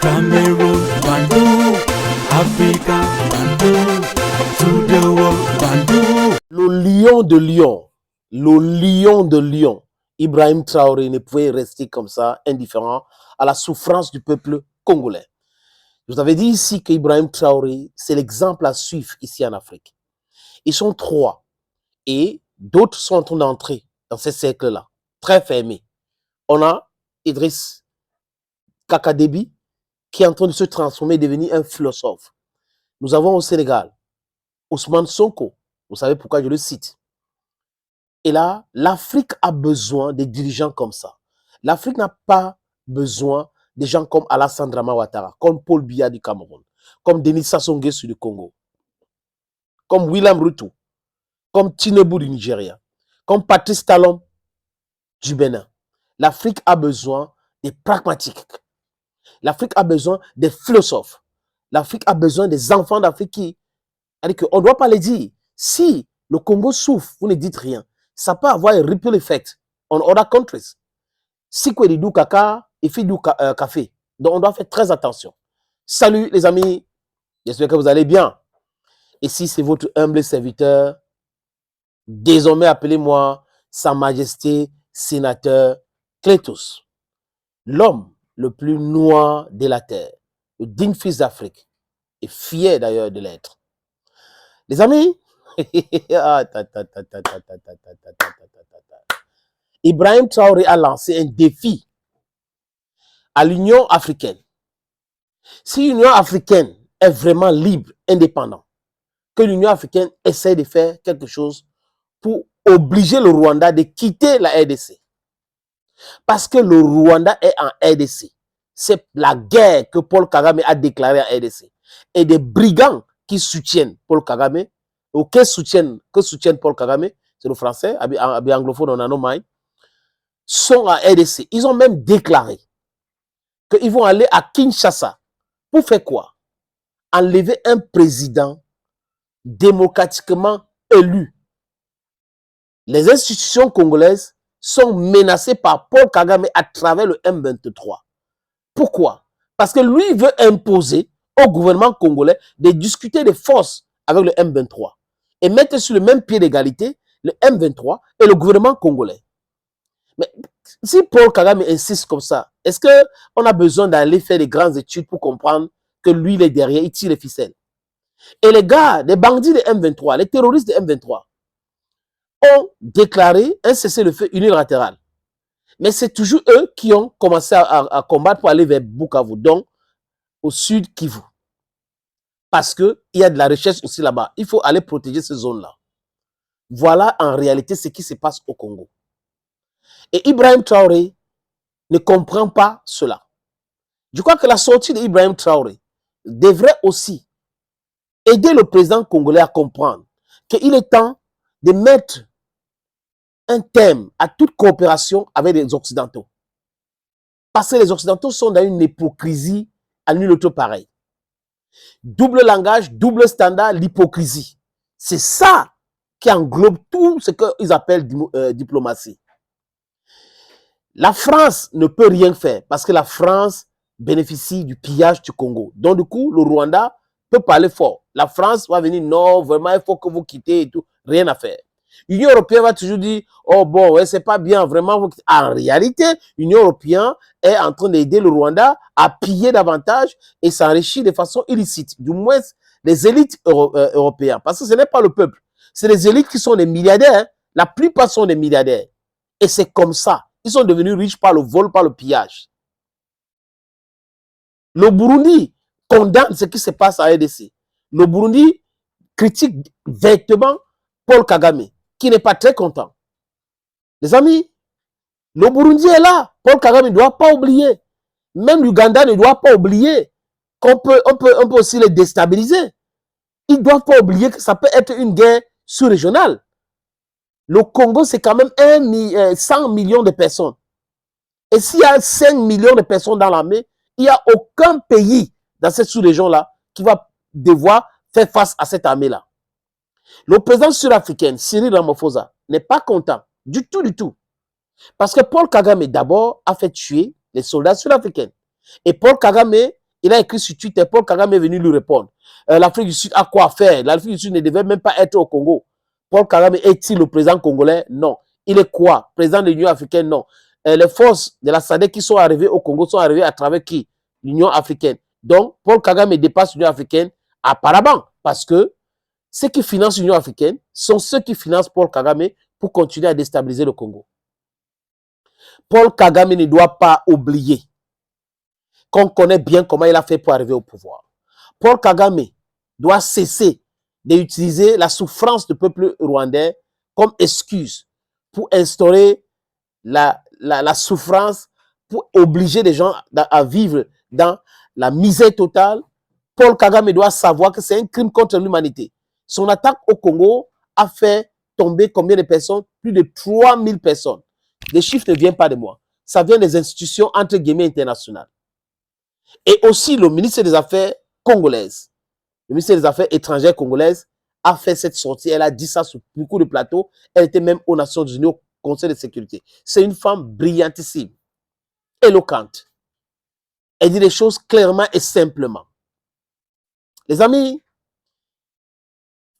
Cameroon, Bandung, Africa, Bandung, to the world, Bandung. Le lion de Lyon, le lion de Lyon, Ibrahim Traoré ne pouvait rester comme ça, indifférent à la souffrance du peuple congolais. Je vous avais dit ici qu'Ibrahim Traoré, c'est l'exemple à suivre ici en Afrique. Ils sont trois et d'autres sont en train d'entrer dans ces cercles-là, très fermés. On a Idriss Kakadebi qui est en train de se transformer, devenir un philosophe. Nous avons au Sénégal Ousmane Sonko, vous savez pourquoi je le cite. Et là, l'Afrique a besoin de dirigeants comme ça. L'Afrique n'a pas besoin de gens comme Alassane Dramane Ouattara, comme Paul Biya du Cameroun, comme Denis Sassou Nguesso du Congo, comme William Ruto, comme Tinubu du Nigeria, comme Patrice Talon du Bénin. L'Afrique a besoin des pragmatiques. L'Afrique a besoin des philosophes. L'Afrique a besoin des enfants d'Afrique qui... On ne doit pas les dire. Si le Congo souffre, vous ne dites rien. Ça peut avoir un ripple effect on other countries. Si quoi du caca, il fait du café. Donc on doit faire très attention. Salut les amis, j'espère que vous allez bien. Ici c'est votre humble serviteur. Désormais appelez-moi Sa Majesté Sénateur Clétus. L'homme le plus noir de la terre, le digne fils d'Afrique, et fier d'ailleurs de l'être. Les amis, Ibrahim Traoré a lancé un défi à l'Union africaine. Si l'Union africaine est vraiment libre, indépendante, que l'Union africaine essaie de faire quelque chose pour obliger le Rwanda de quitter la RDC. Parce que le Rwanda est en RDC. C'est la guerre que Paul Kagame a déclarée en RDC. Et des brigands qui soutiennent Paul Kagame, ou que soutiennent Paul Kagame, c'est le français, anglophone, on a nommé, sont en RDC. Ils ont même déclaré qu'ils vont aller à Kinshasa. Pour faire quoi? Enlever un président démocratiquement élu. Les institutions congolaises sont menacées par Paul Kagame à travers le M23. Pourquoi? Parce que lui veut imposer au gouvernement congolais de discuter des forces avec le M23 et mettre sur le même pied d'égalité le M23 et le gouvernement congolais. Mais si Paul Kagame insiste comme ça, est-ce qu'on a besoin d'aller faire des grandes études pour comprendre que lui, il est derrière, il tire les ficelles? Et les gars, les bandits de M23, les terroristes de M23, ont déclaré un cessez-le-feu unilatéral. Mais c'est toujours eux qui ont commencé à combattre pour aller vers Bukavu, donc au sud Kivu. Parce qu'il y a de la recherche aussi là-bas. Il faut aller protéger ces zones-là. Voilà en réalité ce qui se passe au Congo. Et Ibrahim Traoré ne comprend pas cela. Je crois que la sortie d'Ibrahim Traoré devrait aussi aider le président congolais à comprendre qu'il est temps de mettre un terme à toute coopération avec les Occidentaux. Parce que les Occidentaux sont dans une hypocrisie à nul autre pareil. Double langage, double standard, l'hypocrisie. C'est ça qui englobe tout ce qu'ils appellent diplomatie. La France ne peut rien faire parce que la France bénéficie du pillage du Congo. Donc du coup, le Rwanda peut parler fort. La France va venir, non, vraiment, il faut que vous quittez et tout. Rien à faire. L'Union européenne va toujours dire, oh bon, ouais, c'est pas bien, vraiment. En réalité, l'Union européenne est en train d'aider le Rwanda à piller davantage et s'enrichir de façon illicite. Du moins, les élites européennes. Parce que ce n'est pas le peuple. C'est les élites qui sont des milliardaires. Hein. La plupart sont des milliardaires. Et c'est comme ça. Ils sont devenus riches par le vol, par le pillage. Le Burundi condamne ce qui se passe à RDC. Le Burundi critique vertement Paul Kagame, qui n'est pas très content. Les amis, le Burundi est là. Paul Kagame ne doit pas oublier. Même l'Ouganda ne doit pas oublier qu'on peut aussi les déstabiliser. Ils ne doivent pas oublier que ça peut être une guerre sous-régionale. Le Congo, c'est quand même 100 millions de personnes. Et s'il y a 5 millions de personnes dans l'armée, il n'y a aucun pays dans cette sous-région-là qui va devoir faire face à cette armée-là. Le président sud-africain, Cyril Ramaphosa, n'est pas content du tout, du tout. Parce que Paul Kagame, d'abord, a fait tuer les soldats sud-africains. Et Paul Kagame Il a écrit sur Twitter, Paul Kagame est venu lui répondre. L'Afrique du Sud a quoi faire? L'Afrique du Sud ne devait même pas être au Congo. Paul Kagame est-il le président congolais? Non. Il est quoi? Président de l'Union africaine? Non. Les forces de la SADC qui sont arrivées au Congo sont arrivées à travers qui? L'Union africaine. Donc, Paul Kagame dépasse l'Union africaine apparemment parce que ceux qui financent l'Union africaine sont ceux qui financent Paul Kagame pour continuer à déstabiliser le Congo. Paul Kagame ne doit pas oublier qu'on connaît bien comment il a fait pour arriver au pouvoir. Paul Kagame doit cesser d'utiliser la souffrance du peuple rwandais comme excuse pour instaurer la souffrance, pour obliger les gens à vivre dans la misère totale. Paul Kagame doit savoir que c'est un crime contre l'humanité. Son attaque au Congo a fait tomber combien de personnes? Plus de 3000 personnes. Les chiffres ne viennent pas de moi. Ça vient des institutions entre guillemets internationales. Et aussi le ministre des Affaires congolaises, le ministère des Affaires étrangères congolaises a fait cette sortie. Elle a dit ça sur beaucoup de plateaux. Elle était même aux Nations Unies, au Conseil de sécurité. C'est une femme brillantissime, éloquente. Elle dit les choses clairement et simplement. Les amis,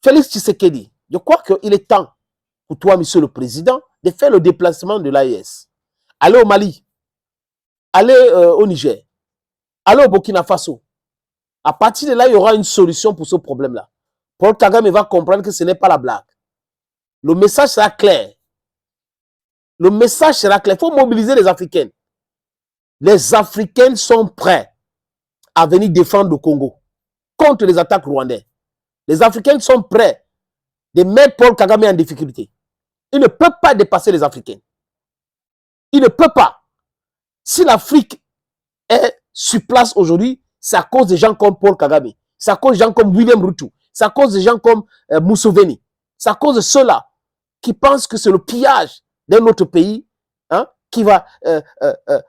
Félix Tshisekedi, je crois qu'il est temps pour toi, monsieur le président, de faire le déplacement de l'AES. Allez au Mali, allez au Niger, allez au Burkina Faso. À partir de là, il y aura une solution pour ce problème-là. Paul Kagame va comprendre que ce n'est pas la blague. Le message sera clair. Le message sera clair. Il faut mobiliser les Africains. Les Africains sont prêts à venir défendre le Congo contre les attaques rwandaises. Les Africains sont prêts de mettre Paul Kagame en difficulté. Il ne peut pas dépasser les Africains. Il ne peut pas. Si l'Afrique est sur place aujourd'hui, c'est à cause de gens comme Paul Kagame. C'est à cause de gens comme William Ruto. C'est à cause de gens comme Museveni. C'est à cause de ceux-là qui pensent que c'est le pillage d'un autre pays qui va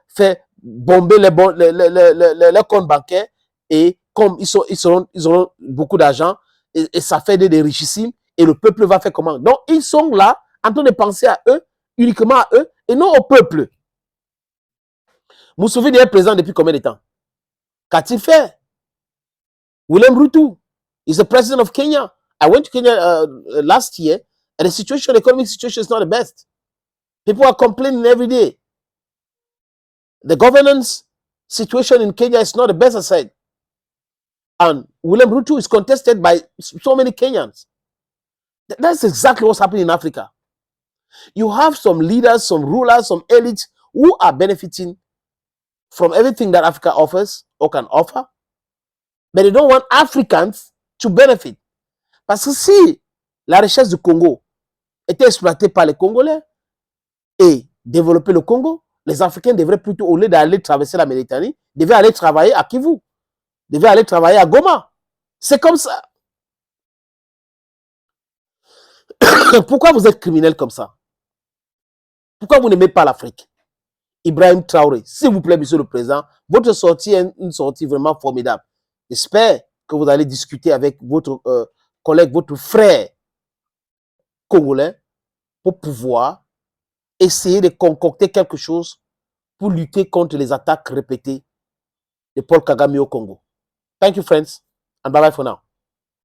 faire bomber les comptes bancaires et comme ils auront beaucoup d'argent et ça fait des richissimes et le peuple va faire comment? Donc ils sont là en train de penser à eux, uniquement à eux et non au peuple. Museveni est présent depuis combien de temps? Qu'a-t-il fait? William Ruto is the president of Kenya. I went to Kenya last year and the economic situation is not the best. People are complaining every day. The governance situation in Kenya is not the best, I said. And William Ruto is contested by so many Kenyans. That's exactly what's happening in Africa. You have some leaders, some rulers, some elites who are benefiting from everything that Africa offers or can offer, but they don't want Africans to benefit. Parce que si la richesse du Congo était exploitée par les Congolais et développer le Congo, les Africains devraient plutôt, au lieu d'aller traverser la Méditerranée, devaient aller travailler à Kivu, devaient aller travailler à Goma. C'est comme ça. Pourquoi vous êtes criminel comme ça? Pourquoi vous n'aimez pas l'Afrique? Ibrahim Traoré, s'il vous plaît, monsieur le président, votre sortie est une sortie vraiment formidable. J'espère que vous allez discuter avec votre collègue, votre frère congolais pour pouvoir essayer de concocter quelque chose pour lutter contre les attaques répétées de Paul Kagame au Congo. Thank you, friends, and bye-bye for now.